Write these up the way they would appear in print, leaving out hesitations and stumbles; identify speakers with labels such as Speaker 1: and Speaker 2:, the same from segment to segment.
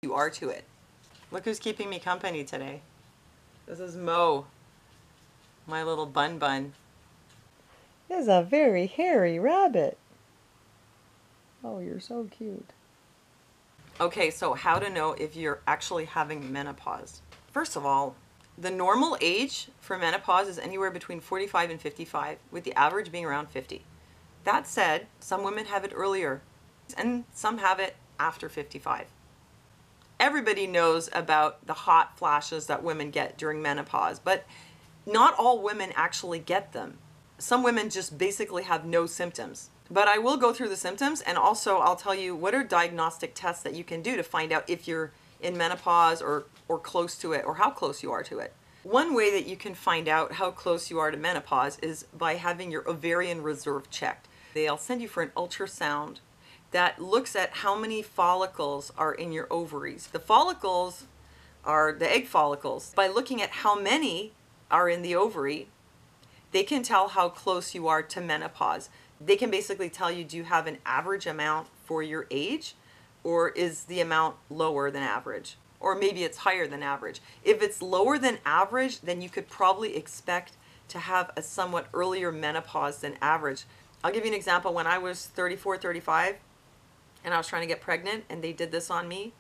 Speaker 1: you are to it. Look who's keeping me company today. This is Mo, my little bun bun.
Speaker 2: Is a very hairy rabbit. Oh, you're so cute.
Speaker 1: Okay, so how to know if you're actually having menopause. First of all, the normal age for menopause is anywhere between 45 and 55, with the average being around 50. That said, some women have it earlier, and some have it after 55. Everybody knows about the hot flashes that women get during menopause, but not all women actually get them. Some women just basically have no symptoms. But I will go through the symptoms, and also I'll tell you what are diagnostic tests that you can do to find out if you're in menopause or close to it, or how close you are to it. One way that you can find out how close you are to menopause is by having your ovarian reserve checked. They'll send you for an ultrasound that looks at how many follicles are in your ovaries. The follicles are the egg follicles. By looking at how many are in the ovary, they can tell how close you are to menopause. They can basically tell you, do you have an average amount for your age, or is the amount lower than average? Or maybe it's higher than average. If it's lower than average, then you could probably expect to have a somewhat earlier menopause than average. I'll give you an example. When I was 34, 35, and I was trying to get pregnant, and they did this on me,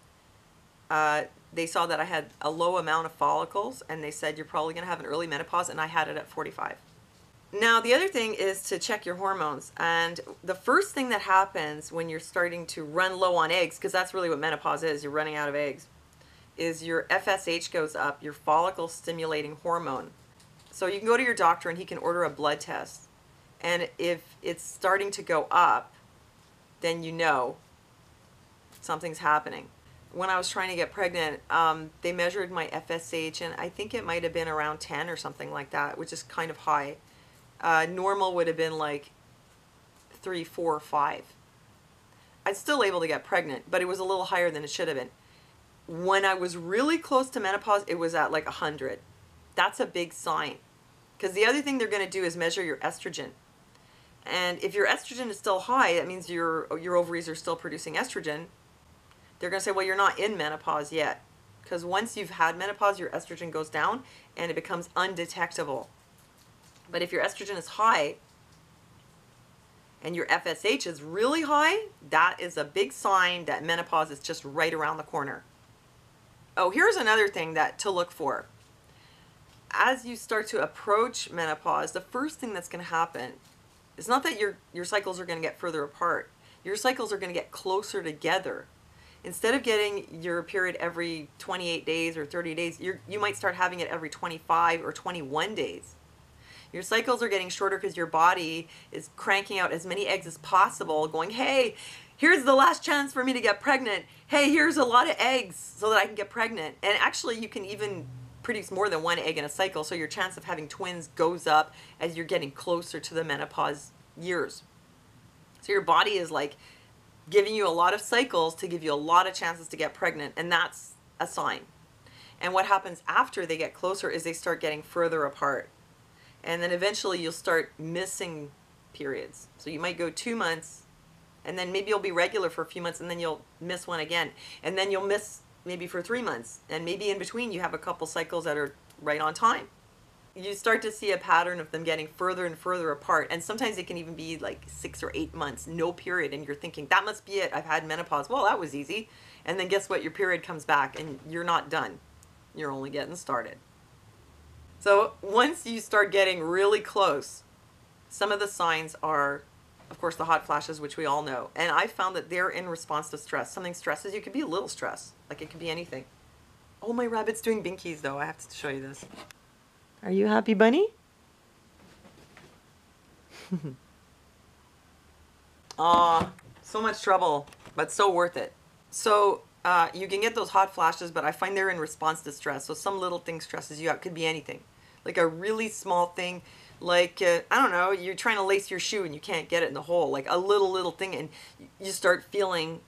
Speaker 1: they saw that I had a low amount of follicles, and they said, you're probably going to have an early menopause, and I had it at 45. Now, the other thing is to check your hormones. And the first thing that happens when you're starting to run low on eggs, because that's really what menopause is, you're running out of eggs, is your FSH goes up, your follicle stimulating hormone. So you can go to your doctor and he can order a blood test. And if it's starting to go up, then you know something's happening. When I was trying to get pregnant, they measured my FSH, and I think it might have been around 10 or something like that, which is kind of high. Normal would have been like 3, 4, 5. I'm still able to get pregnant, but it was a little higher than it should have been. When I was really close to menopause, it was at like 100. That's a big sign. Because the other thing they're going to do is measure your estrogen. And if your estrogen is still high, that means your ovaries are still producing estrogen. They're going to say, well, you're not in menopause yet. Because once you've had menopause, your estrogen goes down and it becomes undetectable. But if your estrogen is high and your FSH is really high, that is a big sign that menopause is just right around the corner. Oh, here's another thing to look for. As you start to approach menopause, the first thing that's going to happen is not that your cycles are going to get further apart. Your cycles are going to get closer together. Instead of getting your period every 28 days or 30 days, you might start having it every 25 or 21 days. Your cycles are getting shorter because your body is cranking out as many eggs as possible, going, hey, here's the last chance for me to get pregnant. Hey, here's a lot of eggs so that I can get pregnant. And actually, you can even produce more than one egg in a cycle, so your chance of having twins goes up as you're getting closer to the menopause years. So your body is like giving you a lot of cycles to give you a lot of chances to get pregnant, and that's a sign. And what happens after they get closer is they start getting further apart. And then eventually you'll start missing periods. So you might go 2 months, and then maybe you'll be regular for a few months, and then you'll miss one again. And then you'll miss maybe for 3 months. And maybe in between you have a couple cycles that are right on time. You start to see a pattern of them getting further and further apart. And sometimes it can even be like 6 or 8 months, no period. And you're thinking, that must be it. I've had menopause. Well, that was easy. And then guess what? Your period comes back and you're not done. You're only getting started. So once you start getting really close, some of the signs are, of course, the hot flashes, which we all know. And I found that they're in response to stress. Something stresses you. It could be a little stress. Like it could be anything. Oh, my rabbit's doing binkies, though. I have to show you this.
Speaker 2: Are you happy, bunny?
Speaker 1: Aw, so much trouble, but so worth it. So you can get those hot flashes, but I find they're in response to stress. So some little thing stresses you out. It could be anything. Like a really small thing, like, I don't know, you're trying to lace your shoe and you can't get it in the hole. Like a little thing, and you start feeling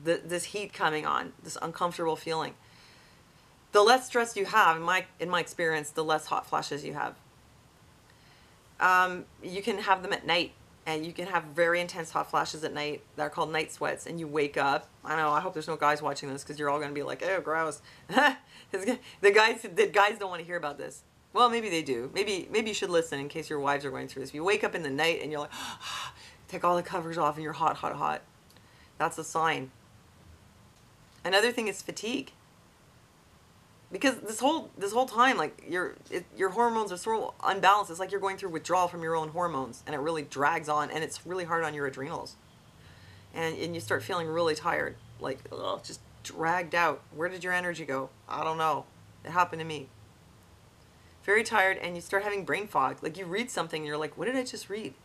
Speaker 1: this heat coming on, this uncomfortable feeling. The less stress you have, in my experience, the less hot flashes you have. You can have them at night. and you can have very intense hot flashes at night that are called night sweats, and you wake up. I know, I hope there's no guys watching this because you're all going to be like, oh, gross. The guys don't want to hear about this. Well, maybe they do. Maybe you should listen in case your wives are going through this. If you wake up in the night and you're like, take all the covers off and you're hot, hot, hot, that's a sign. Another thing is fatigue. Because this whole time, like, your hormones are so unbalanced. It's like you're going through withdrawal from your own hormones, and it really drags on, and it's really hard on your adrenals. And you start feeling really tired, like, ugh, just dragged out. Where did your energy go? I don't know. It happened to me. Very tired, and you start having brain fog. Like, you read something, and you're like, what did I just read?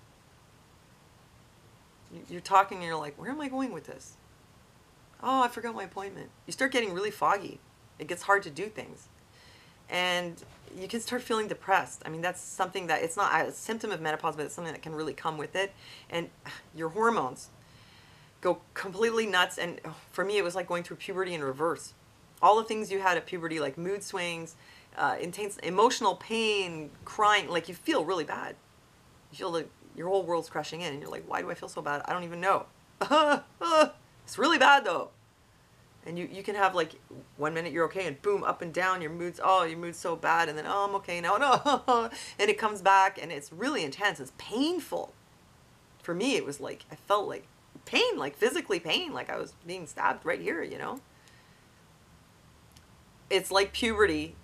Speaker 1: You're talking, and you're like, where am I going with this? Oh, I forgot my appointment. You start getting really foggy. It gets hard to do things. And you can start feeling depressed. I mean, that's something that, it's not a symptom of menopause, but it's something that can really come with it. And your hormones go completely nuts. And for me, it was like going through puberty in reverse. All the things you had at puberty, like mood swings, intense emotional pain, crying, like you feel really bad. You feel like your whole world's crashing in, and you're like, why do I feel so bad? I don't even know. It's really bad though. And you can have, like, 1 minute you're okay, and boom, up and down, your mood's so bad, and then, oh, I'm okay now, no, and it comes back, and it's really intense. It's painful. For me, it was like, I felt like pain, like physically pain, like I was being stabbed right here, you know? It's like puberty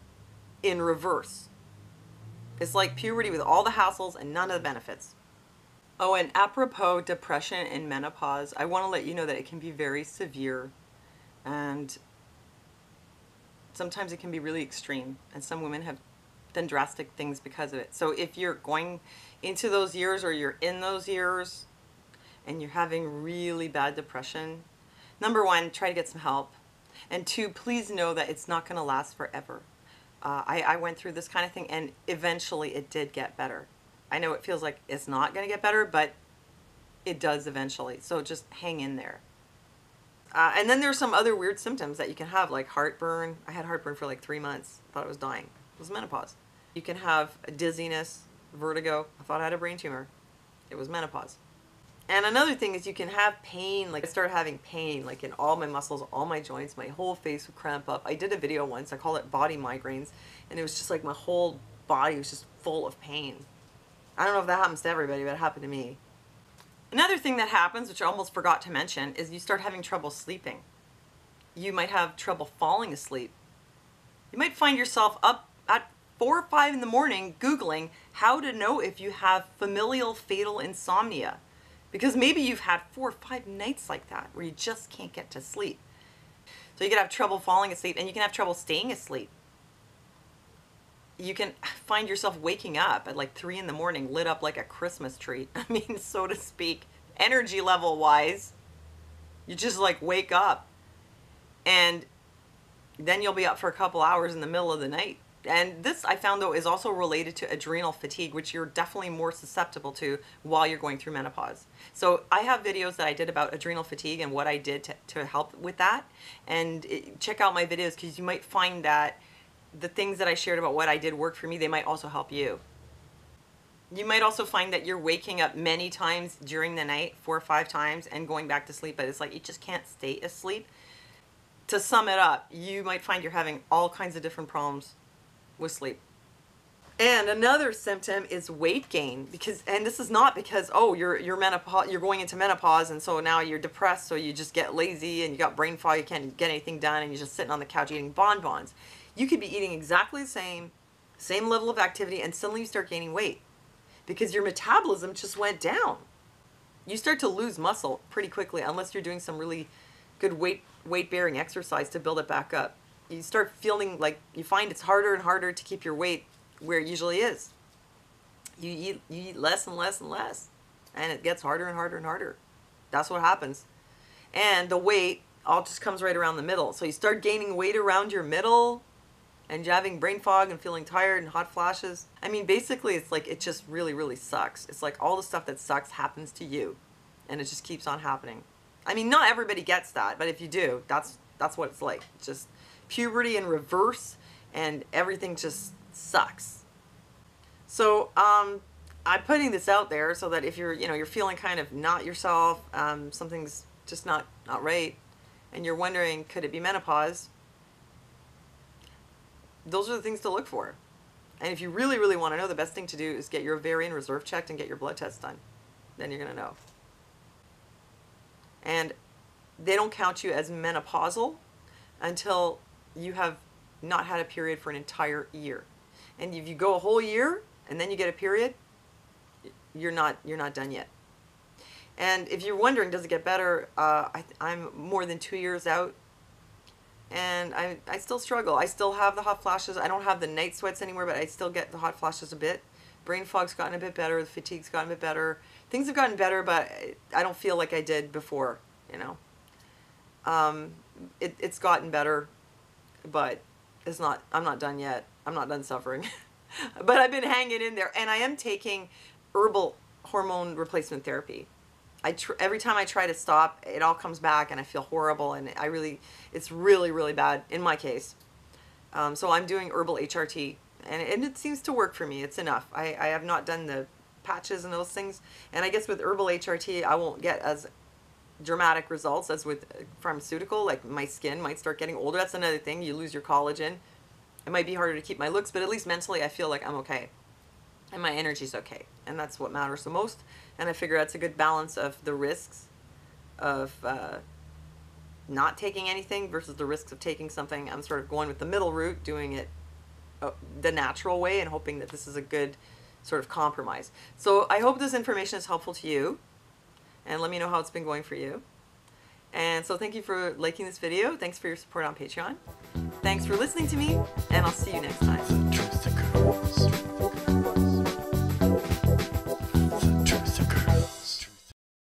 Speaker 1: in reverse. It's like puberty with all the hassles and none of the benefits. Oh, and apropos depression and menopause, I want to let you know that it can be very severe. And sometimes it can be really extreme, and some women have done drastic things because of it. So if you're going into those years, or you're in those years and you're having really bad depression, number one, try to get some help. And two, please know that it's not going to last forever. I went through this kind of thing, and eventually it did get better. I know it feels like it's not going to get better, but it does eventually. So just hang in there. And then there's some other weird symptoms that you can have, like heartburn. I had heartburn for like 3 months. Thought I was dying. It was menopause. You can have dizziness, vertigo. I thought I had a brain tumor. It was menopause. And another thing is you can have pain. Like, I started having pain, like in all my muscles, all my joints. My whole face would cramp up. I did a video once. I call it body migraines. And it was just like my whole body was just full of pain. I don't know if that happens to everybody, but it happened to me. Another thing that happens, which I almost forgot to mention, is you start having trouble sleeping. You might have trouble falling asleep. You might find yourself up at 4 or 5 in the morning Googling how to know if you have familial fatal insomnia. Because maybe you've had 4 or 5 nights like that where you just can't get to sleep. So you can have trouble falling asleep, and you can have trouble staying asleep. You can find yourself waking up at like 3 in the morning, lit up like a Christmas tree. I mean, so to speak, energy level wise. You just like wake up, and then you'll be up for a couple hours in the middle of the night. And this, I found, though, is also related to adrenal fatigue, which you're definitely more susceptible to while you're going through menopause. So I have videos that I did about adrenal fatigue and what I did to help with that. And check out my videos, because you might find that the things that I shared about what I did work for me, they might also help you. You might also find that you're waking up many times during the night, 4 or 5 times, and going back to sleep, but it's like you just can't stay asleep. To sum it up, you might find you're having all kinds of different problems with sleep. And another symptom is weight gain, and this is not because, oh, you're menopause, you're going into menopause, and so now you're depressed, so you just get lazy and you got brain fog, you can't get anything done, and you're just sitting on the couch eating bonbons. You could be eating exactly the same level of activity, and suddenly you start gaining weight because your metabolism just went down. You start to lose muscle pretty quickly unless you're doing some really good weight-bearing exercise to build it back up. You start feeling like you find it's harder and harder to keep your weight where it usually is. You eat less and less and less, and it gets harder and harder and harder. That's what happens. And the weight all just comes right around the middle. So you start gaining weight around your middle, and you're having brain fog and feeling tired and hot flashes. I mean, basically, it's like it just really, really sucks. It's like all the stuff that sucks happens to you, and it just keeps on happening. I mean, not everybody gets that, but if you do, that's what it's like. It's just puberty in reverse, and everything just sucks. So I'm putting this out there so that if you're, you're feeling kind of not yourself, something's just not right, and you're wondering, could it be menopause? Those are the things to look for. And if you really, really want to know, the best thing to do is get your ovarian reserve checked and get your blood test done. Then you're going to know. And they don't count you as menopausal until you have not had a period for an entire year. And if you go a whole year and then you get a period, you're not done yet. And if you're wondering, does it get better? I'm more than 2 years out, and I still struggle. I still have the hot flashes. I don't have the night sweats anymore, but I still get the hot flashes a bit. Brain fog's gotten a bit better. The fatigue's gotten a bit better. Things have gotten better, but I don't feel like I did before, It's gotten better, but it's not. I'm not done yet. I'm not done suffering. But I've been hanging in there, and I am taking herbal hormone replacement therapy. Every time I try to stop, it all comes back, and I feel horrible, and it's really, really bad in my case. So I'm doing herbal HRT, and it seems to work for me. It's enough. I have not done the patches and those things, and I guess with herbal HRT, I won't get as dramatic results as with pharmaceutical. Like, my skin might start getting older. That's another thing. You lose your collagen. It might be harder to keep my looks, but at least mentally I feel like I'm okay. And my energy's okay. And that's what matters the most. And I figure that's a good balance of the risks of not taking anything versus the risks of taking something. I'm sort of going with the middle route, doing it the natural way, and hoping that this is a good sort of compromise. So I hope this information is helpful to you. And let me know how it's been going for you. And so thank you for liking this video. Thanks for your support on Patreon. Thanks for listening to me, and I'll see you next time.
Speaker 3: The truth occurs.